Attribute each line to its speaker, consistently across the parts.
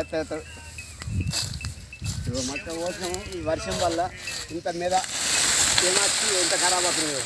Speaker 1: ఎత్తాడు మొక్క కోసినాము. ఈ వర్షం వల్ల ఇంత మీద ఏమొచ్చి ఎంత ఖరాబ్ అవుతుంది.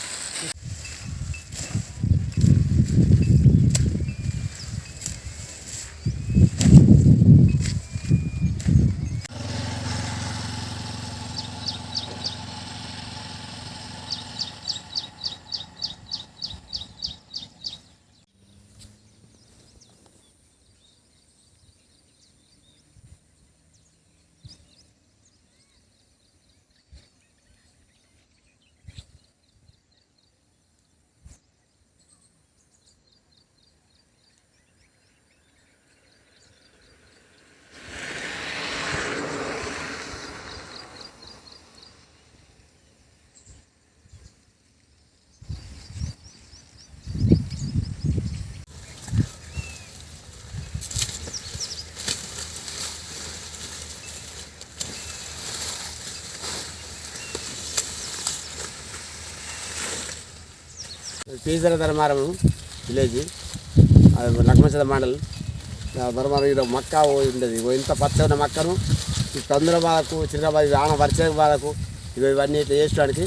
Speaker 1: పీజర ధర్మారం విలేజ్, లక్ష్మణ మండల్ ధర్మారం. ఇది మక్క ఉండేది. ఇంత పచ్చని మక్కను ఈ కందుల బాధకు, చిన్నబాధ ఆన పరిచయ బాధకు ఇవన్నీ ఇట్లా వేసడానికి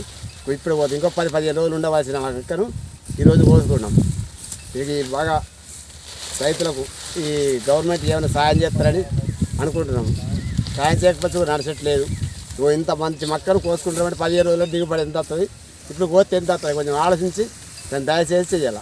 Speaker 1: ఇప్పుడు పోతుంది. ఇంకో 10-15 రోజులు ఉండవలసిన మక్కను ఈరోజు కోసుకున్నాం. ఇది బాగా రైతులకు ఈ గవర్నమెంట్ ఏమైనా సాయం చేస్తారని అనుకుంటున్నాము. సాయం చేయకపోతే నడచట్లేదు. ఇంత మంచి మక్కను కోసుకుంటామంటే 15 రోజుల్లో దిగుబడి ఎంత వస్తుంది, ఇప్పుడు కోస్తే ఎంత వస్తుంది కొంచెం ఆలోచించి దాన్ని దయచేసి చేయాలి.